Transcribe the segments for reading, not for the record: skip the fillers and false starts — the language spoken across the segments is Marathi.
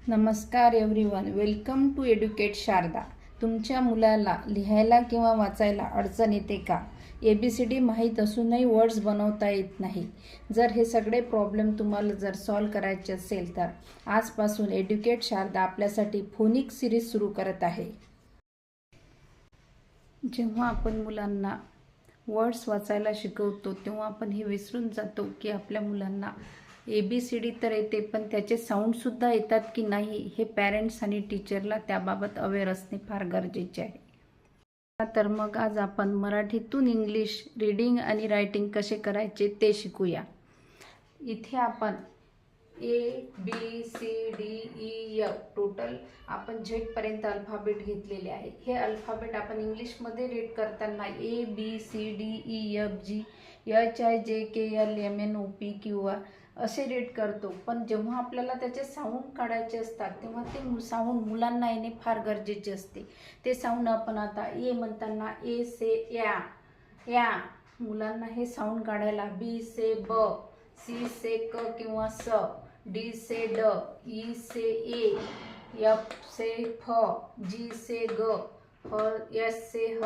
नमस्कार everyone, welcome to educate Sharda. तुमच्या मुलाला लिहायला किंवा वाचायला अडचण येते का? ABCD माहीत असूनही वर्ड्स बनवता येत नाही. जर हे सगळे प्रॉब्लेम तुम्हाला जर सॉल्व करायचे असेल तर आजपासून एड्युकेट शारदा आपल्यासाठी फोनिक सिरीज सुरू करत आहे. जेव्हा आपण मुलांना वर्ड्स वाचायला शिकवतो तेव्हा आपण हे विसरून जातो की आपल्या मुलांना ABCD तर येते, पण त्याचे साऊंडसुद्धा येतात की नाही हे पॅरेंट्स आणि टीचरला त्याबाबत अवेअर असणे फार गरजेचे आहे. तर मग आज आपण मराठीतून इंग्लिश रीडिंग आणि रायटिंग कसे करायचे ते शिकूया. इथे आपण ABCDEF टोटल आपण झेडपर्यंत अल्फाबेट घेतलेले आहे. हे अल्फाबेट आपण इंग्लिशमध्ये रीड करताना ABCDEFG HIJKLMNOPQR असे रीड करतो, पण जेव्हा आपल्याला त्याचे साऊंड काढायचे असतात तेव्हा ते साऊंड मुलांना येणे फार गरजेचे असते. ते साऊंड आपण आता ए म्हणताना ए से या मुलांना हे साऊंड काढायला, बी से ब, सी से क किंवा स, डी से ड, ई से ए, एफ से फ, जी से ग, एस से ह,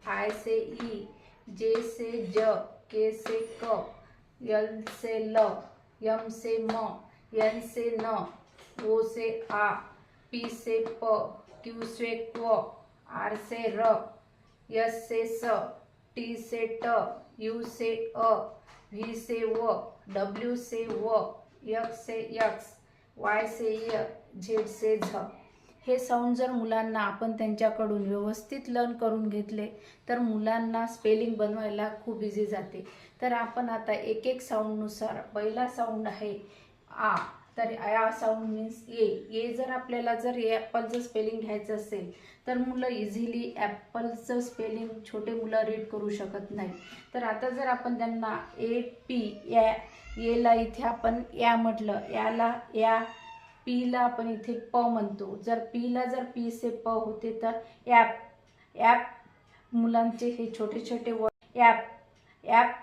आय से ई, जे से ज, के से क, एल से ल, एम से म, एन से न, ओ से आ, पी से प, क्यू से क्व, आर से र, एस से स, टी से ट, यू से अ, व्ही से व, डब्ल्यू से व, एक्स से यक्स, वाय से य, झेड से झ. हे साऊंड जर मुलांना आपण त्यांच्याकडून व्यवस्थित लर्न करून घेतले तर मुलांना स्पेलिंग बनवायला खूप इझी जाते. तर आपण आता एक एक साऊंडनुसार, पहिला साऊंड आहे आ, तर या साऊंड मीन्स ए. जर आपल्याला जर ॲपलचं स्पेलिंग घ्यायचं असेल तर मुलं इझिली ॲपलचं स्पेलिंग छोटे मुलं रीड करू शकत नाही. तर आता जर आपण त्यांना AP एला इथे आपण या म्हटलं, याला या, पीला आपण इथे प म्हणतो. जर पीला जर पी से प होते तर ॲप मुलांचे हे छोटे छोटे वर्ड ॲप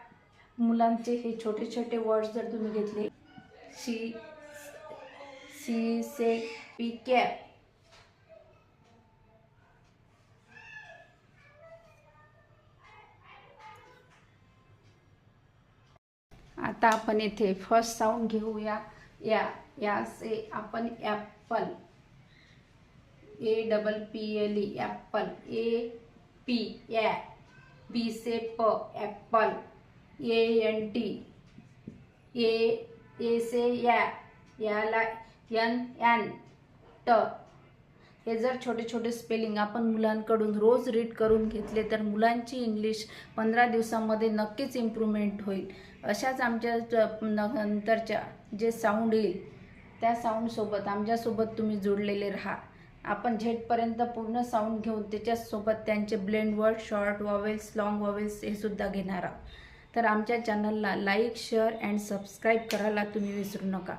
मुलांचे हे छोटे छोटे वर्ड्स जर तुम्ही घेतले, सी से पी कॅप, आता आपण इथे फर्स्ट साऊंड घेऊया या से आपण ॲपल, APPLE ॲपल, AP या, बी से प ॲपल, ANT ए से याला NN ट. हे जर छोटे छोटे स्पेलिंग आपण मुलांकडून रोज रीड करून घेतले तर मुलांची इंग्लिश 15 दिवसांमध्ये नक्कीच इम्प्रूव्हमेंट होईल. अशाच आमच्या नंतरच्या जे साऊंड येईल त्या साऊंडसोबत आमच्यासोबत तुम्ही जोडलेले राहा. आपण झेडपर्यंत पूर्ण साऊंड घेऊन त्याच्यासोबत त्यांचे blend word, short vowels, long vowels हे सुद्धा घेणार आहोत. तर आमच्या चॅनलला लाईक, शेअर अँड सबस्क्राईब करायला तुम्ही विसरू नका.